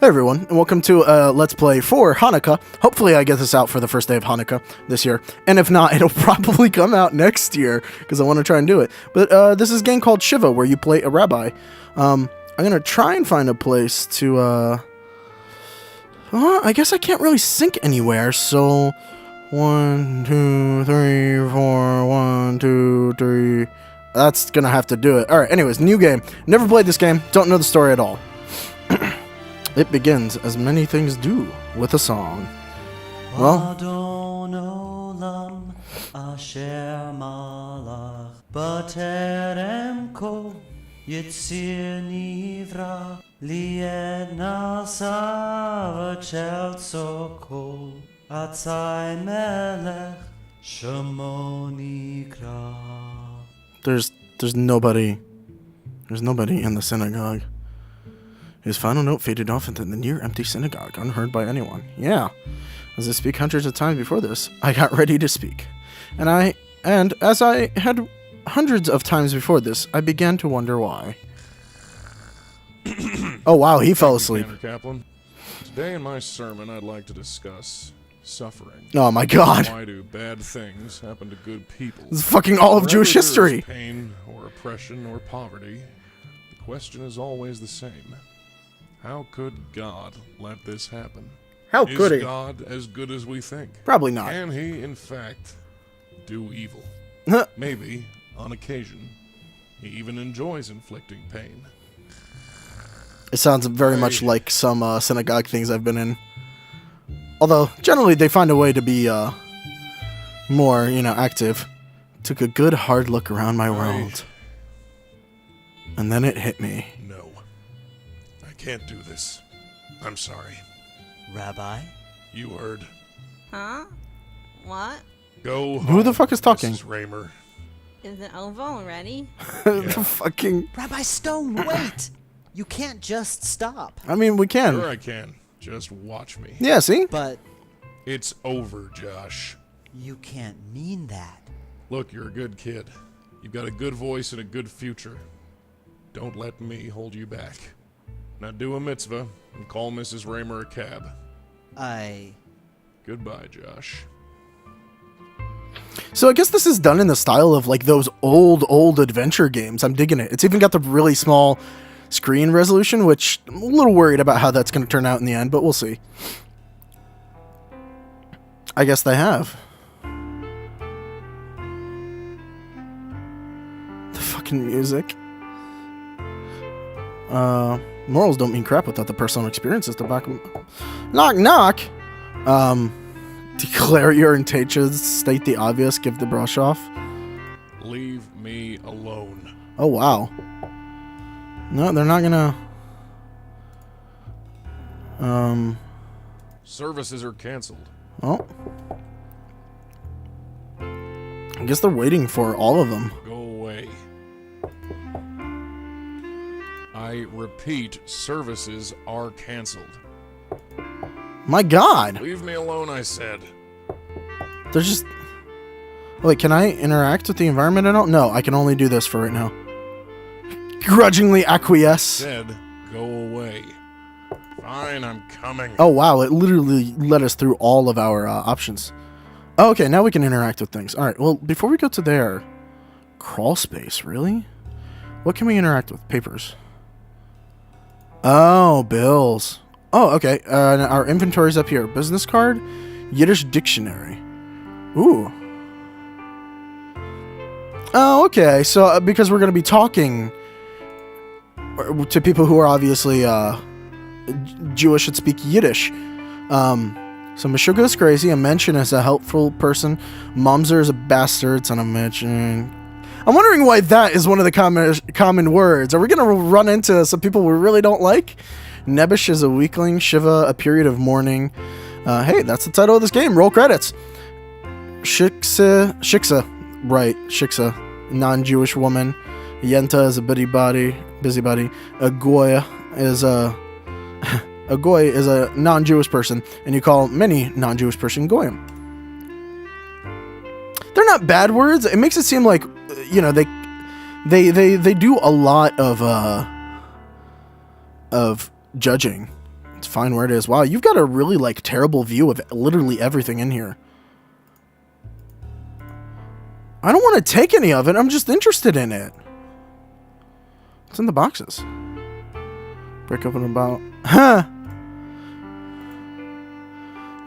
Hey everyone, and welcome to Let's Play for Hanukkah. Hopefully I get this out for the first day of Hanukkah this year, and if not, it'll probably come out next year, because I want to try and do it. But this is a game called Shivah, where you play a rabbi. I'm going to try and find a place to, I guess I can't really sync anywhere, so 1, 2, 3, 4, 1, 2, 3. That's going to have to do it. Alright, anyways, new game. Never played this game, don't know the story at all. It begins, as many things do, with a song. Well, there's nobody in the synagogue. His final note faded off into the near-empty synagogue, unheard by anyone. Yeah, as I speak hundreds of times before this, I got ready to speak. And as I had hundreds of times before this, I began to wonder why. Oh wow, he fell asleep. Kaplan. Today in my sermon, I'd like to discuss suffering. Oh my god. Why do bad things happen to good people? This is fucking all of Jewish history. Pain or oppression or poverty, the question is always the same. How could God let this happen? How could he? Is God as good as we think? Probably not. Can he, in fact, do evil? Maybe, on occasion, he even enjoys inflicting pain. It sounds very much like some synagogue things I've been in. Although, generally, they find a way to be more, active. Took a good hard look around my world. And then it hit me. No. I can't do this. I'm sorry. Rabbi? You heard. Huh? What? Go home, Who the fuck is talking? Mrs. Raymer. Is it over already? The fucking... Rabbi Stone, wait! You can't just stop. I mean, we can. Sure I can. Just watch me. Yeah, see? But It's over, Josh. you can't mean that. Look, you're a good kid. You've got a good voice and a good future. Don't let me hold you back. Now do a mitzvah and call Mrs. Raymer a cab. Goodbye, Josh. So I guess this is done in the style of like those old adventure games. I'm digging it. It's even got the really small screen resolution, which I'm a little worried about how that's going to turn out in the end, but we'll see. I guess they have. The fucking music. Morals don't mean crap without the personal experiences to back them. Knock, knock! Declare your intentions, state the obvious, give the brush off. Leave me alone. Oh, wow. No, they're not gonna... Services are canceled. Oh. I guess they're waiting for all of them. Go away. I repeat, services are canceled. My god! Leave me alone, I said. They're just... Wait, can I interact with the environment at all? No, I can only do this for right now. Grudgingly acquiesce. Said, go away. Fine, I'm coming. Oh, wow, it literally led us through all of our options. Oh, okay, now we can interact with things. Alright, well, before we go to there... Crawl space, really? What can we interact with? Papers. Oh, bills. Oh, okay. Our inventory's up here. Business card, Yiddish dictionary. Ooh. Oh, okay. So because we're going to be talking to people who are obviously Jewish and speak Yiddish. So Meshuggah is crazy. A mention is a helpful person. Mamzer is a bastard. Son of a mention. I'm wondering why that is one of the common words. Are we going to run into some people we really don't like? Nebish is a weakling. Shivah, a period of mourning. Hey, that's the title of this game. Roll credits. Shiksa, right, Shiksa, non-Jewish woman. Yenta is a busybody. A goy is a non-Jewish person, and you call many non-Jewish person goyim. They're not bad words. It makes it seem like, they do a lot of judging Let's find where it is. Wow, you've got a really, like, terrible view of literally everything in here. I don't want to take any of it. I'm just interested in it. What's in the boxes? Break open about... Huh!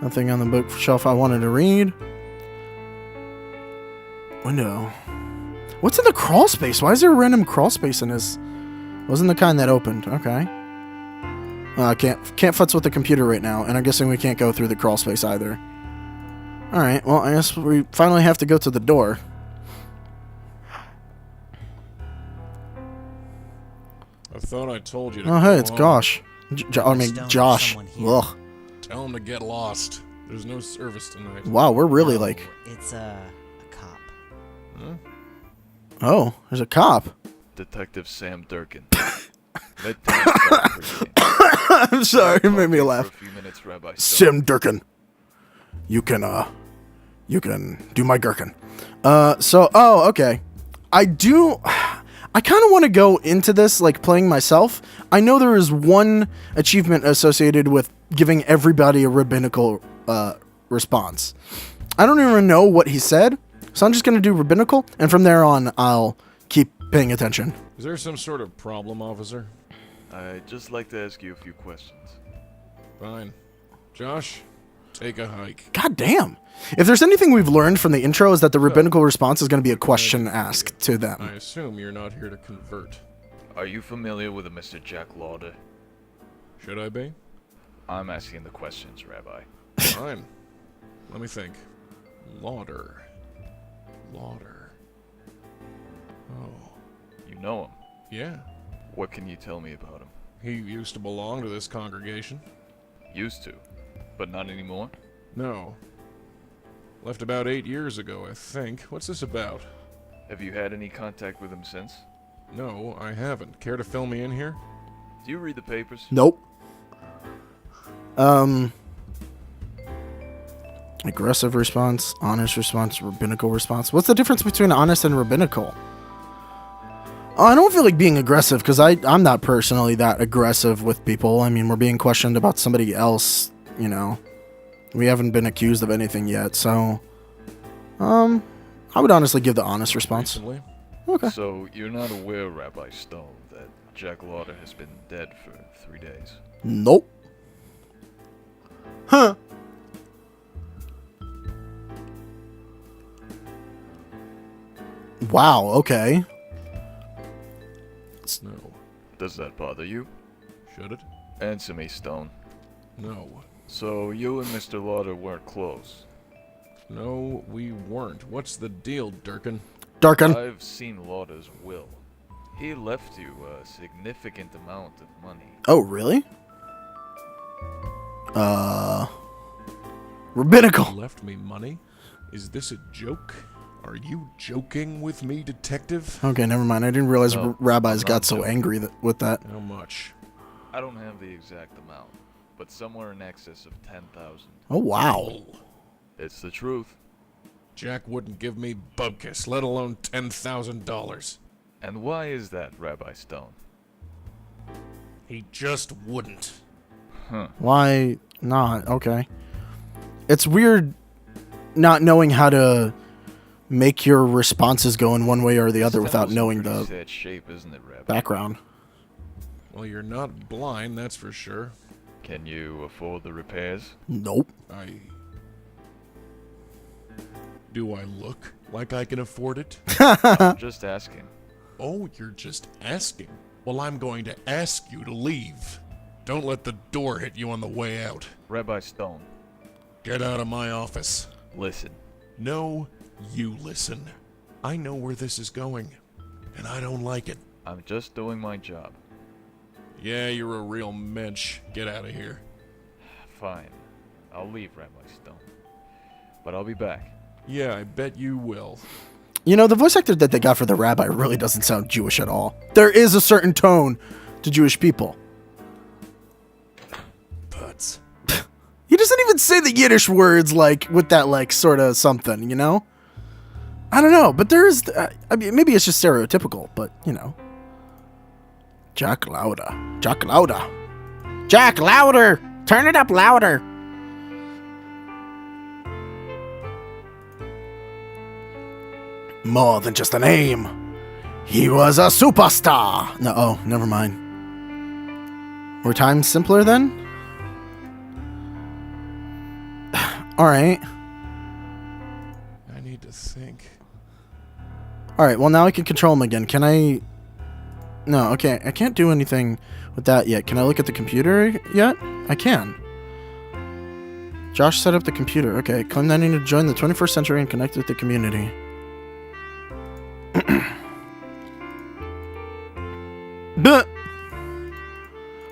Nothing on the bookshelf I wanted to read. Window. What's in the crawl space? Why is there a random crawl space in this? Wasn't the kind that opened. Okay. Can't futz with the computer right now, and I'm guessing we can't go through the crawl space either. Alright, well, I guess we finally have to go to the door. I thought I told you to Oh, go hey, it's on. Josh. I mean, Stone, Josh. someone here. Ugh. Tell him to get lost. There's no service tonight. Wow, we're really No, like... It's a cop. Huh? Oh, there's a cop. Detective Sam Durkin. Midtown South Precinct. I'm sorry, it made me For laugh. a few minutes, Rabbi Stone. Sim Durkin. You can do my gherkin. Okay. I kind of want to go into this, like, playing myself. I know there is one achievement associated with giving everybody a rabbinical response. I don't even know what he said, so I'm just going to do rabbinical, and from there on, I'll keep paying attention. Is there some sort of problem, officer? I'd just like to ask you a few questions. Fine. Josh, take a hike. God damn. If there's anything we've learned from the intro is that the rabbinical response is going to be a question asked to I them. assume you're not here to convert. Are you familiar with a Mr. Jack Lauder? Should I be? I'm asking the questions, Rabbi. Fine. Let me think. Lauder. Lauder. Oh. You know him. Yeah. What can you tell me about him? He used to belong to this congregation. Used to, but not anymore? No. Left about 8 years ago, I think. What's this about? Have you had any contact with him since? No, I haven't. Care to fill me in here? Do you read the papers? Nope. Aggressive response, honest response, rabbinical response. What's the difference between honest and rabbinical? Oh, I don't feel like being aggressive because I'm not personally that aggressive with people. I mean, we're being questioned about somebody else, you know. We haven't been accused of anything yet, so I would honestly give the honest response. Recently? Okay. So, you're not aware, Rabbi Stone, that Jack Lauder has been dead for 3 days? Nope. Huh. Wow, okay. No. Does that bother you? Should it? Answer me, Stone. No. So, you and Mr. Lauder weren't close? No, we weren't. What's the deal, Durkin? Darkin. I've seen Lauder's will. He left you a significant amount of money. Oh, really? Rabbinical. You left me money? Is this a joke? Are you joking with me, detective? Okay, never mind. I didn't realize No, rabbis I'm got not so joking. angry with that. How much? I don't have the exact amount, but somewhere in excess of 10,000. Oh, wow. It's the truth. Jack wouldn't give me bubkiss, let alone $10,000. And why is that, Rabbi Stone? He just wouldn't. Why not? Okay. It's weird not knowing how to make your responses go in one way or the other This without town's in knowing pretty the sad shape, isn't it, Rabbi? background. Well, you're not blind, that's for sure. Can you afford the repairs? Nope. Do I look like I can afford it? I'm just asking. Oh, you're just asking. Well, I'm going to ask you to leave. Don't let the door hit you on the way out. Rabbi Stone, Get out of my office. listen. No, you listen. I know where this is going, and I don't like it. I'm just doing my job. Yeah, you're a real mensch. Get out of here. Fine. I'll leave, Rabbi Stone. But I'll be back. Yeah, I bet you will. You know, the voice actor that they got for the rabbi really doesn't sound Jewish at all. There is a certain tone to Jewish people. Butts. He doesn't even say the Yiddish words, like, with that, like, sort of something, you know? I don't know, but there is... I mean, maybe it's just stereotypical, but, you know. Jack Lauder. Jack Lauder. Jack Lauder! Turn it up louder. More than just a name. He was a superstar. No, oh, never mind. Were times simpler then? Alright. I need to think. Alright, well now I can control him again. Can I... No, okay. I can't do anything with that yet. Can I look at the computer yet? I can. Josh set up the computer. Okay, claim that I need to join the 21st century and connect with the community.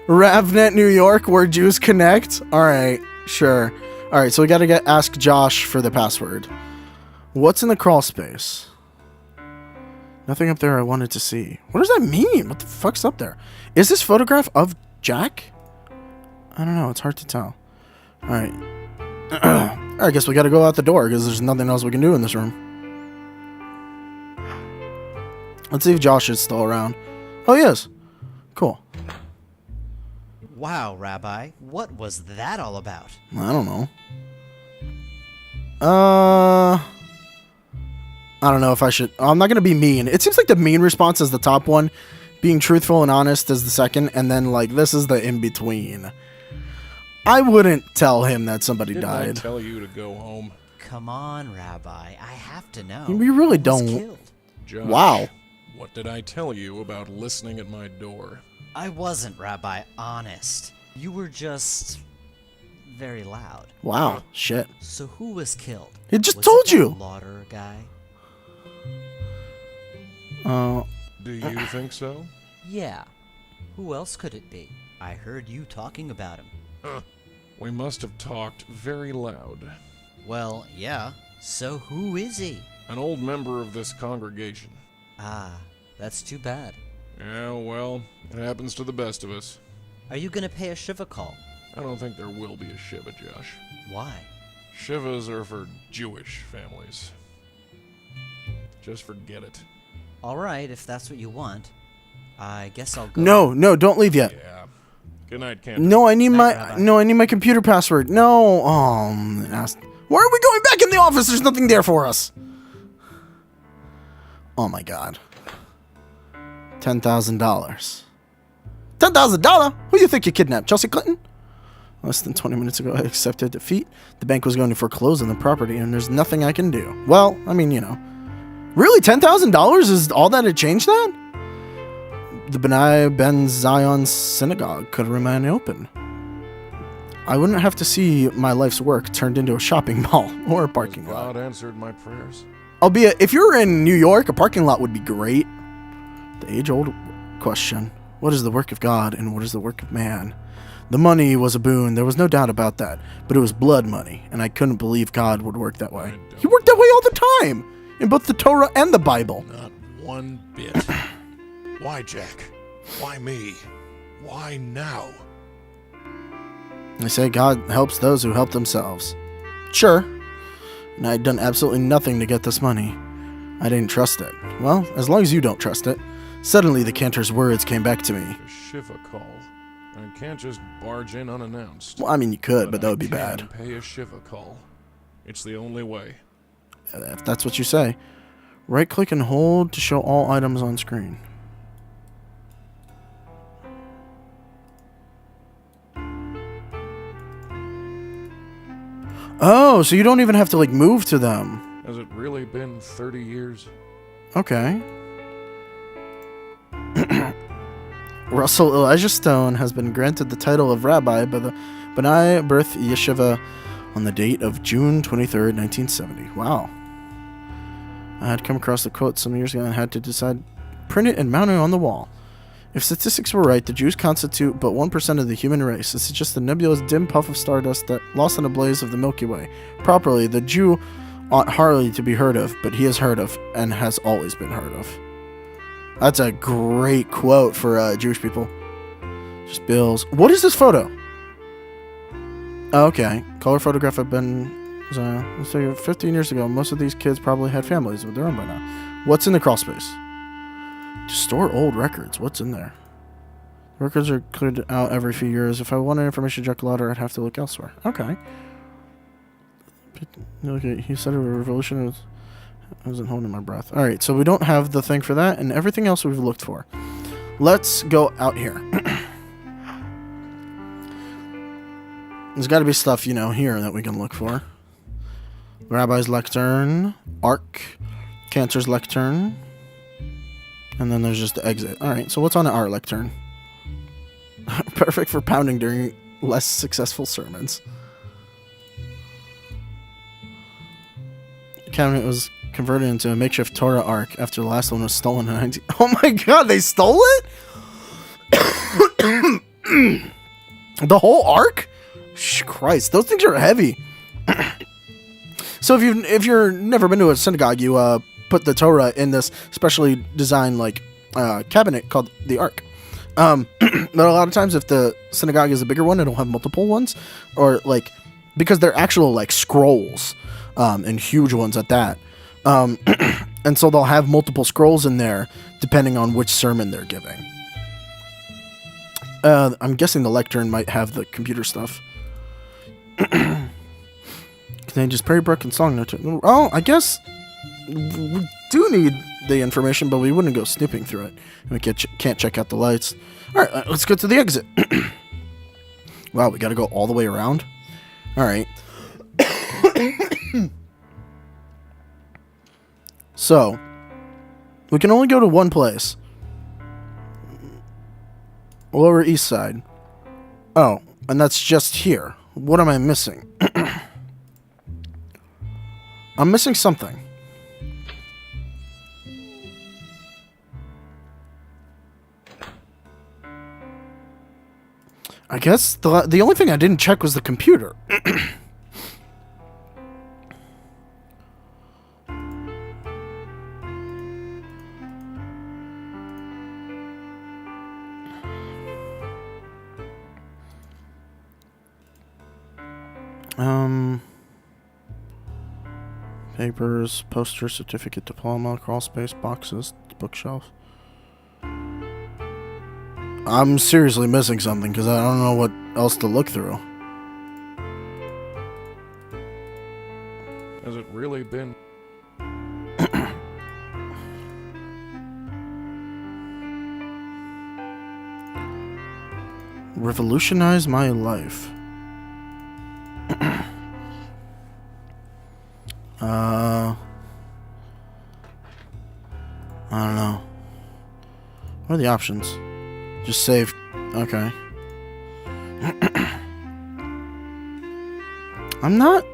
Ravnet, New York, where Jews connect? Alright, sure. Alright, so we gotta ask Josh for the password. What's in the crawl space? Nothing up there I wanted to see. What does that mean? What the fuck's up there? Is this photograph of Jack? I don't know, it's hard to tell. Alright. I guess we gotta go out the door because there's nothing else we can do in this room. Let's see if Josh is still around. Oh, he is. Cool. Wow, Rabbi, what was that all about? I don't know. I don't know if I should... I'm not going to be mean. It seems like the mean response is the top one. Being truthful and honest is the second. And then, like, this is the in-between. I wouldn't tell him that somebody Didn't I died. tell you to go home? Come on, Rabbi, I have to know. We really Who was don't... killed? Josh, Wow. What did I tell you about listening at my door? I wasn't, Rabbi, honest. You were just... very loud. Wow. Shit. So who was killed? He just Was told it that you. Lauder guy? Do you think so? Yeah. Who else could it be? I heard you talking about him. We must have talked very loud. Well, yeah. So who is he? An old member of this congregation. Ah, that's too bad. Yeah, well, it happens to the best of us. Are you gonna pay a Shiva call? I don't think there will be a Shiva, Josh. Why? Shivas are for Jewish families. Just forget it. Alright, if that's what you want. I guess I'll go. No, don't leave yet. Yeah. Good night, Candace. No, I need Night, my... Rabbi. No, I need my computer password. No. Why are we going back in the office? There's nothing there for us. Oh my god. $10,000. $10,000? Who do you think you kidnapped? Chelsea Clinton? Less than 20 minutes ago, I accepted defeat. The bank was going to foreclose on the property, and there's nothing I can do. Well, I mean, you know. Really? $10,000 is all that it changed that? The Benai Ben Zion synagogue could remain open. I wouldn't have to see my life's work turned into a shopping mall or a parking lot. God answered my prayers. Albeit, if you're in New York, a parking lot would be great. The age-old question. What is the work of God and what is the work of man? The money was a boon, there was no doubt about that. But it was blood money, and I couldn't believe God would work that way. He worked that way all the time! In both the Torah and the Bible. Not one bit. Why, Jack? Why me? Why now? They say God helps those who help themselves. Sure. And I'd done absolutely nothing to get this money. I didn't trust it. Well, as long as you don't trust it. Suddenly the cantor's words came back to me. A Shiva call. I can't just barge in unannounced. Well, I mean, you could, but that I would be can bad. Pay a Shiva call. It's the only way. If that's what you say. Right-click and hold to show all items on screen. Oh, so you don't even have to, like, move to them. Has it really been 30 years? Okay. Russell Elijah Stone has been granted the title of rabbi by the Benai Birth Yeshiva on the date of June 23rd, 1970. Wow. I had come across the quote some years ago and had to decide, print it and mount it on the wall. If statistics were right, the Jews constitute but 1% of the human race. This is just a nebulous dim puff of stardust that lost in a blaze of the Milky Way. Properly, the Jew ought hardly to be heard of, but he is heard of and has always been heard of. That's a great quote for Jewish people. Just bills. What is this photo? Oh, okay. Color photograph had been... let's say 15 years ago. Most of these kids probably had families of their own by now. What's in the crawl space? To store old records. What's in there? Records are cleared out every few years. If I wanted information to check louder, I'd have to look elsewhere. Okay. Okay, he said a revolution I wasn't holding my breath. Alright, so we don't have the thing for that, and everything else we've looked for. Let's go out here. There's got to be stuff, you know, here that we can look for. Rabbi's lectern, Ark, Cancer's lectern, and then there's just the exit. Alright, so what's on our lectern? Perfect for pounding during less successful sermons. The cabinet was converted into a makeshift Torah Ark after the last one was stolen in 19... Oh my god, they stole it? The whole Ark? Christ, those things are heavy. So if you're never been to a synagogue, you put the Torah in this specially designed like cabinet called the Ark. But a lot of times, if the synagogue is a bigger one, it'll have multiple ones, or like because they're actual like scrolls, and huge ones at that. And so they'll have multiple scrolls in there depending on which sermon they're giving. I'm guessing the lectern might have the computer stuff. Can they just pray, book, and song? Oh, I guess we do need the information, but we wouldn't go snooping through it. We can't check out the lights. All right, let's go to the exit. Wow, we got to go all the way around. All right. So, we can only go to one place. Lower East Side. Oh, and that's just here. What am I missing? I'm missing something. I guess the only thing I didn't check was the computer. Papers, poster, certificate, diploma, crawl space, boxes, bookshelf. I'm seriously missing something because I don't know what else to look through. Has it really been? Revolutionize my life. I don't know. What are the options? Just save. Okay. I'm not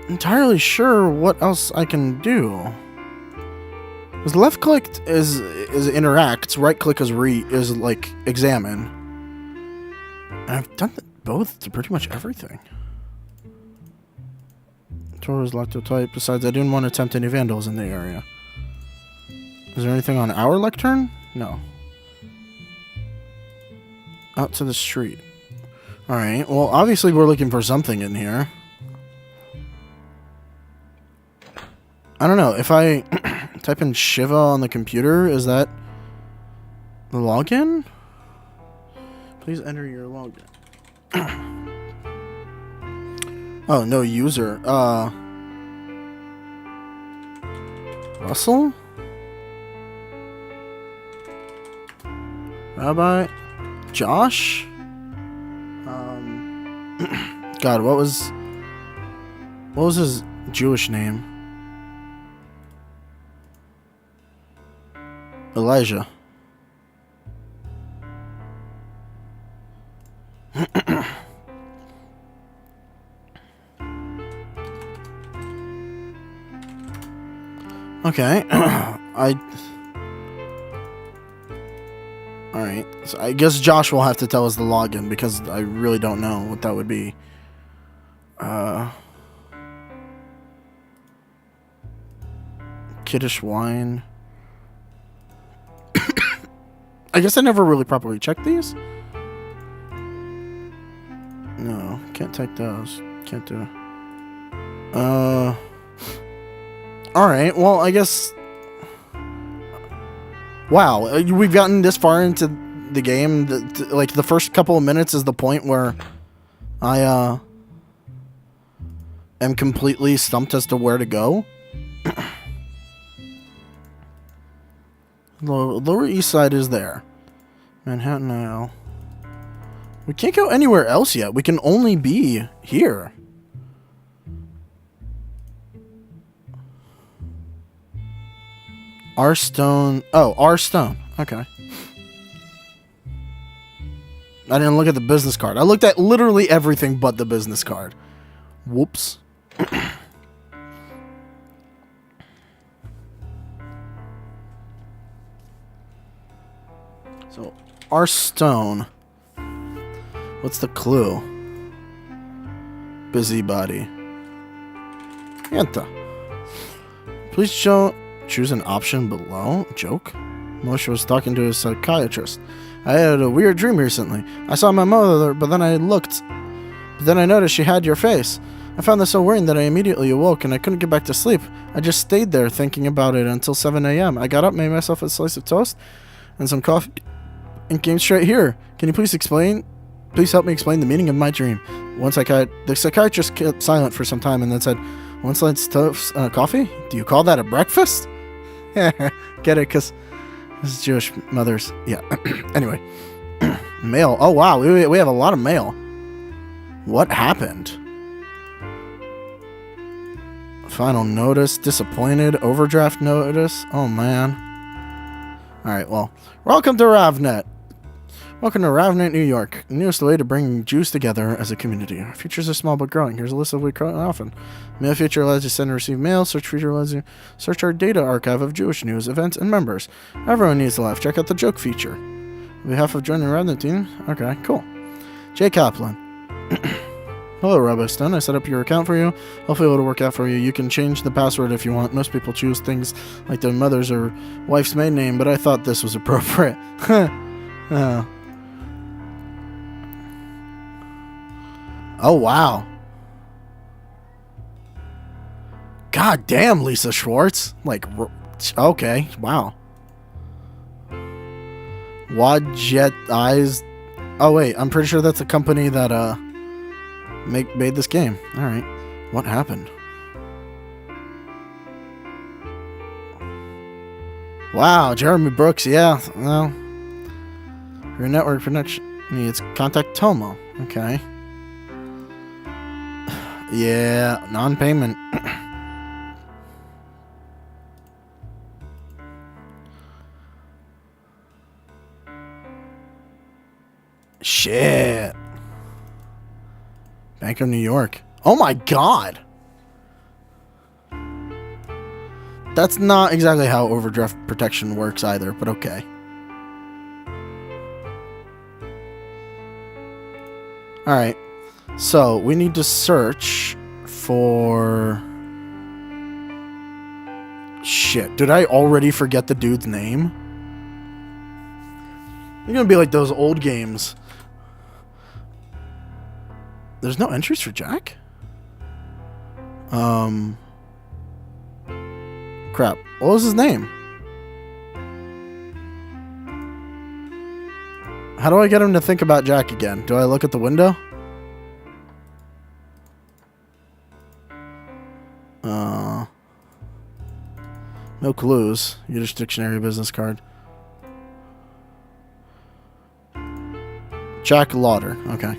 entirely sure what else I can do. Because left click is interact, right click is like examine. And I've done both to pretty much everything. Torah's lactotype. Besides, I didn't want to attempt any vandals in the area. Is there anything on our lectern? No. Out to the street. Alright, well, obviously we're looking for something in here. I don't know, if I type in Shivah on the computer, is that the login? Please enter your login. Oh, no user. Russell? Rabbi? Josh? God, what was his Jewish name? Elijah. Okay. Alright, so I guess Josh will have to tell us the login because I really don't know what that would be. Kiddush wine. I guess I never really properly checked these. No, can't take those. Can't do. Alright, well, I guess... Wow, we've gotten this far into the game. Like the first couple of minutes is the point where I am completely stumped as to where to go. Lower East Side is there. Manhattan Isle. We can't go anywhere else yet. We can only be here. R Stone. Oh, R Stone. Okay. I didn't look at the business card. I looked at literally everything but the business card. Whoops. So, R Stone. What's the clue? Busybody. Yenta. Please choose an option below. Joke. Moshe was talking to a psychiatrist. I had a weird dream recently. I saw my mother, but then I looked. But then I noticed she had your face. I found this so worrying that I immediately awoke and I couldn't get back to sleep. I just stayed there thinking about it until 7 a.m. I got up, made myself a slice of toast and some coffee, and came straight here. Can you please help me explain the meaning of my dream? The psychiatrist kept silent for some time and then said, one slice toast, coffee? Do you call that a breakfast? Get it? Because this is Jewish mothers. Yeah. Anyway. Mail. Oh, wow. We have a lot of mail. What happened? Final notice. Disappointed. Overdraft notice. Oh, man. Alright, well. Welcome to RavNet. Welcome to RavNet, New York. The newest way to bring Jews together as a community. Our futures are small but growing. Here's a list of what we call often. Mail feature allows you to send and receive mail. Search feature allows you to search our data archive of Jewish news, events, and members. Everyone needs a laugh. Check out the joke feature. On behalf of joining the RavNet team. Okay, cool. Jay Kaplan. Hello, Rabbi Stone. I set up your account for you. Hopefully it'll work out for you. You can change the password if you want. Most people choose things like their mother's or wife's maiden name, but I thought this was appropriate. Oh, wow. God damn, Lisa Schwartz. Like, okay, wow. Wadjet Eyes. Oh, wait, I'm pretty sure that's the company that made this game. All right. What happened? Wow, Jeremy Brooks, yeah. Well, your network connection needs contact Tomo. Okay. Yeah, non-payment. Shit. Bank of New York. Oh my god. That's not exactly how overdraft protection works either, but okay. Alright. So, we need to search for... Shit, did I already forget the dude's name? It's gonna be like those old games. There's no entries for Jack? Crap. What was his name? How do I get him to think about Jack again? Do I look at the window? No clues. Yiddish dictionary business card. Jack Lauder. Okay.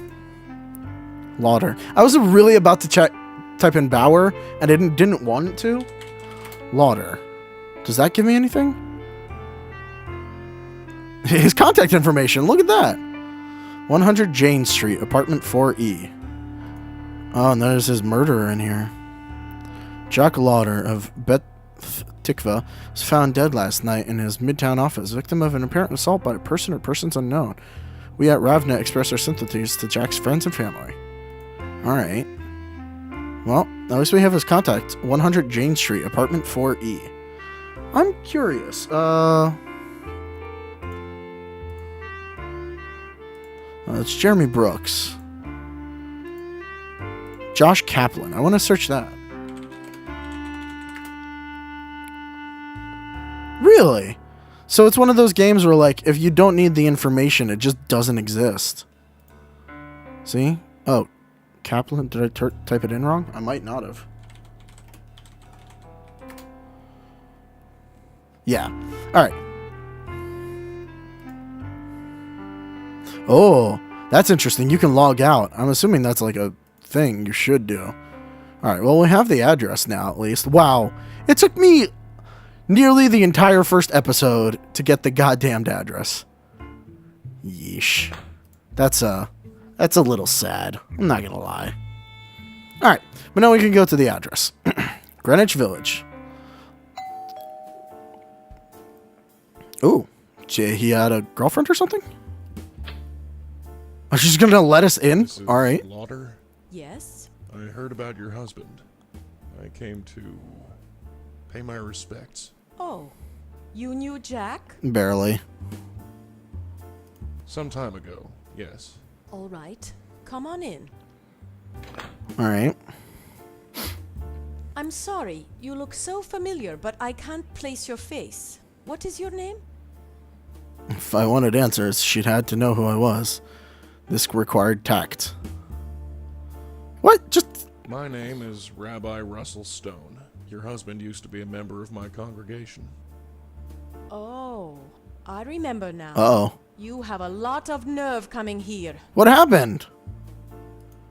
Lauder. I was really about to type in Bauer, and I didn't want it to. Lauder. Does that give me anything? His contact information. Look at that. 100 Jane Street, apartment 4E. Oh, and there's his murderer in here. Jack Lauder of Bet Tikva was found dead last night in his midtown office, victim of an apparent assault by a person or persons unknown. We at RavNet express our sympathies to Jack's friends and family. Alright. Well, at least we have his contact. 100 Jane Street, apartment 4E. I'm curious. It's Jeremy Brooks. Josh Kaplan. I want to search that. Really? So it's one of those games where, like, if you don't need the information, it just doesn't exist. See? Oh, Kaplan, did I type it in wrong? I might not have. Yeah. All right. Oh, that's interesting. You can log out. I'm assuming that's like a thing you should do. All right. Well, we have the address now, at least. Wow. It took me nearly the entire first episode to get the goddamned address. Yeesh. That's a little sad. I'm not gonna lie. All right. But now we can go to the address. Greenwich Village. Ooh. He had a girlfriend or something? Oh, she's gonna let us in? Mrs. All right. Lauder, Yes? I heard about your husband. I came to pay my respects. Oh, you knew Jack? Barely. Some time ago, yes. All right. Come on in. All right. I'm sorry, you look so familiar, but I can't place your face. What is your name? If I wanted answers, she'd had to know who I was. This required tact. What? Just... My name is Rabbi Russell Stone. Your husband used to be a member of my congregation. Oh, I remember now. Uh-oh. You have a lot of nerve coming here. What happened?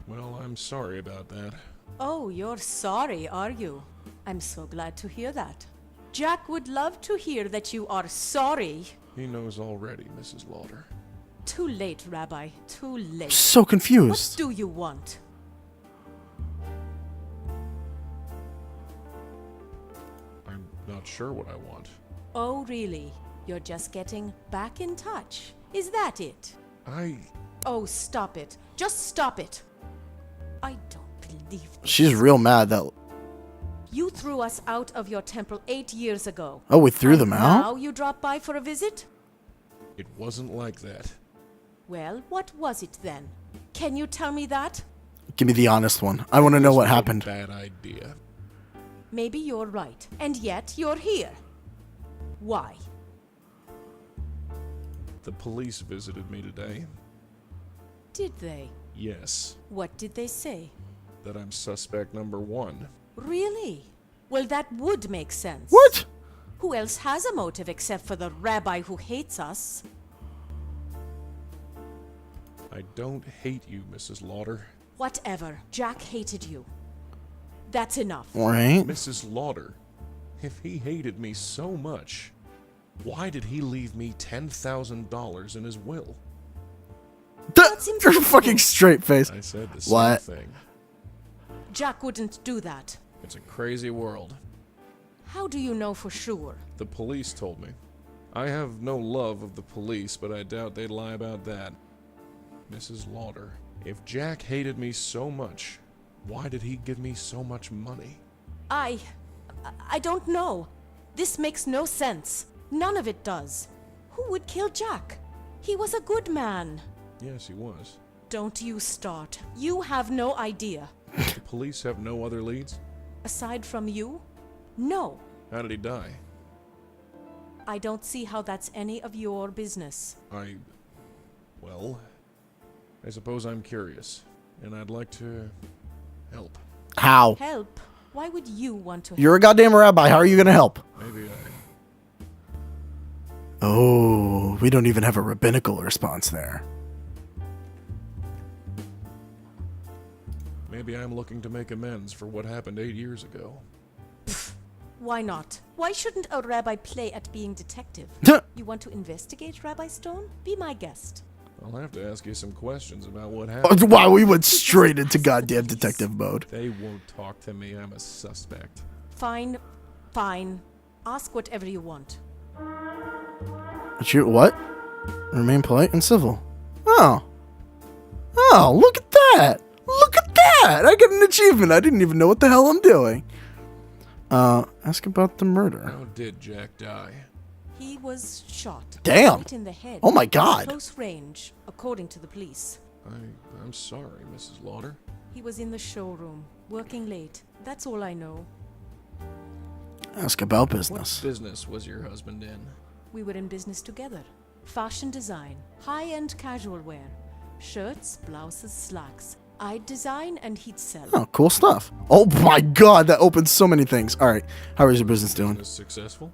Well, I'm sorry about that. Oh, you're sorry, are you? I'm so glad to hear that. Jack would love to hear that you are sorry. He knows already, Mrs. Lauder. Too late, Rabbi. Too late. So What confused. do you want? I'm not sure what I want. Oh, really? You're just getting back in touch. Is that it? Oh, stop it. Just stop it. I don't believe this. She's real mad that... You threw us out of your temple 8 years ago. Oh, we threw And them out? Now you drop by for a visit? It wasn't like that. Well, what was it then? Can you tell me that? Give me the honest one. I want to know This what was a happened. Bad idea. Maybe you're right. And yet you're here. Why? The police visited me today. Did they? Yes, What did they say? that I'm suspect number 1. Really? Well, that would make sense. What? Who else has a motive except for the rabbi who hates us? I don't hate you, Mrs. Lauder. Whatever. Jack hated you. That's enough. All right. Mrs. Lauder, if he hated me so much, why did he leave me $10,000 in his will? That's Your impossible. fucking straight face. I said the What? same thing. Jack wouldn't do that. It's a crazy world. How do you know for sure? The police told me. I have no love of the police, but I doubt they'd lie about that. Mrs. Lauder, if Jack hated me so much, why did he give me so much money? I don't know. This makes no sense. None of it does. Who would kill Jack? He was a good man. Yes, he was. Don't you start. You have no idea. The police have no other leads? Aside from you? No. How did he die? I don't see how that's any of your business. Well, I suppose I'm curious, and I'd like to help. How? Help? Why would you want to help? You're a goddamn rabbi. How are you going to help? Maybe Oh, we don't even have a rabbinical response there. Maybe I'm looking to make amends for what happened 8 years ago. Why not? Why shouldn't a rabbi play at being detective? You want to investigate, Rabbi Stone? Be my guest. I'll have to ask you some questions about what happened. Wow, we went straight into goddamn detective mode. They won't talk to me. I'm a suspect. Fine, fine. Ask whatever you want. What? Remain polite and civil. Oh. Oh, look at that. Look at that. I get an achievement. I didn't even know what the hell I'm doing. Ask about the murder. How did Jack die? He was shot. Damn. Right in the head. Oh my God. Close range, according to the police. I'm sorry, Mrs. Lauder. He was in the showroom, working late. That's all I know. Ask about What business. business was your husband in? we were in business together. Fashion design, high-end casual wear, shirts, blouses, slacks. I'd design and he'd sell. Oh, cool stuff. Oh my god, that opens so many things. All right, how is your business doing? Business successful?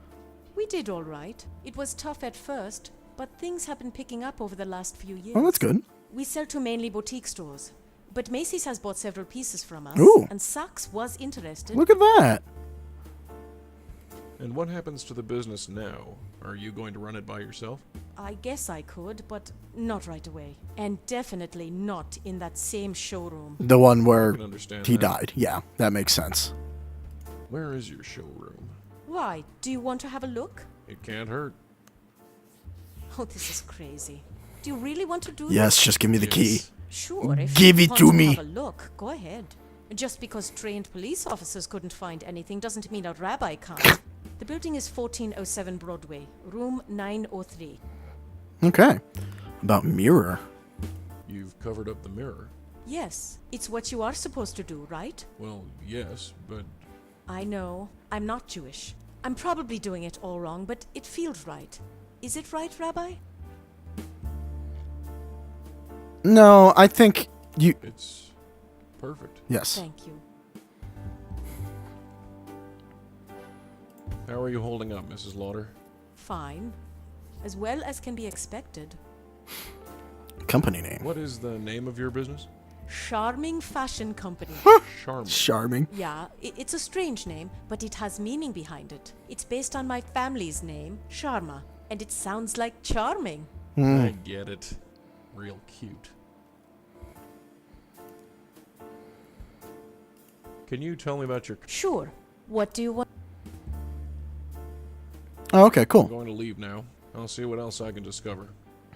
We did all right. It was tough at first, but things have been picking up over the last few years. Oh, that's good. We sell to mainly boutique stores, but Macy's has bought several pieces from us, Ooh. and Saks was interested. Look at that. And what happens to the business now? Are you going to run it by yourself? I guess I could, but not right away. And definitely not in that same showroom. The one where I can understand he that. died. Yeah, that makes sense. Where is your showroom? Why? Do you want to have a look? It can't hurt. Oh, this is crazy. Do you really want to do Yes, this? just give me the key. Yes. Sure, if Give you it want to me. have a look, go ahead. Just because trained police officers couldn't find anything doesn't mean a rabbi can't. The building is 1407 Broadway, room 903. Okay. About mirror. You've covered up the mirror. Yes, it's what you are supposed to do, right? Well, yes, but I know. I'm not Jewish. I'm probably doing it all wrong, but it feels right. Is it right, Rabbi? No, I think you... it's perfect. Yes. Thank you. How are you holding up, Mrs. Lauder? Fine. As well as can be expected. Company name. What is the name of your business? Charming Fashion Company. Charming. Charming. Yeah, it's a strange name, but it has meaning behind it. It's based on my family's name, Sharma, and it sounds like charming. I get it. Real cute. Can you tell me about your... Sure. What do you want? Oh, okay, I'm cool. going to leave now. I'll see what else I can discover.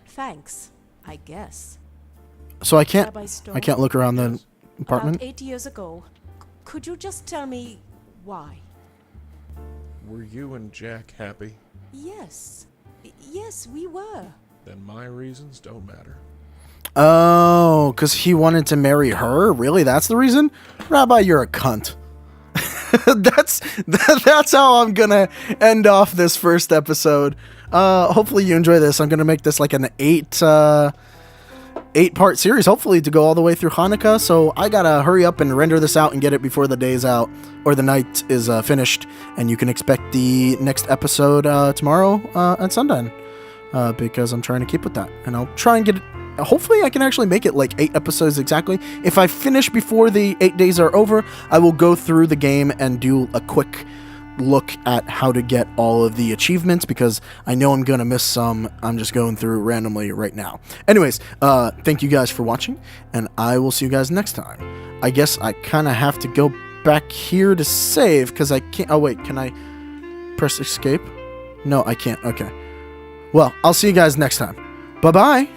Thanks, I guess. So I can't Rabbi Stone, I can't look around the Yes. apartment? About 8 years ago. Could you just tell me why? Were you and Jack happy? Yes. Yes, we were. Then my reasons don't matter. Oh, because he wanted to marry her? Really? That's the reason? Rabbi, you're a cunt. That's how I'm gonna end off this first episode. Hopefully you enjoy this. I'm gonna make this like an 8-part series, hopefully to go all the way through Hanukkah. So I gotta hurry up and render this out and get it before the day's out or the night is finished. And you can expect the next episode tomorrow at sundown because I'm trying to keep with that. And I'll try and get it. Hopefully I can actually make it like 8 episodes exactly. If I finish before the 8 days are over, I will go through the game and do a quick look at how to get all of the achievements because I know I'm gonna miss some. I'm just going through randomly right now. Anyways, thank you guys for watching, and I will see you guys next time. I guess I kind of have to go back here to save because I can't. Oh wait, can I press escape? No, I can't. Okay. Well, I'll see you guys next time. Bye bye.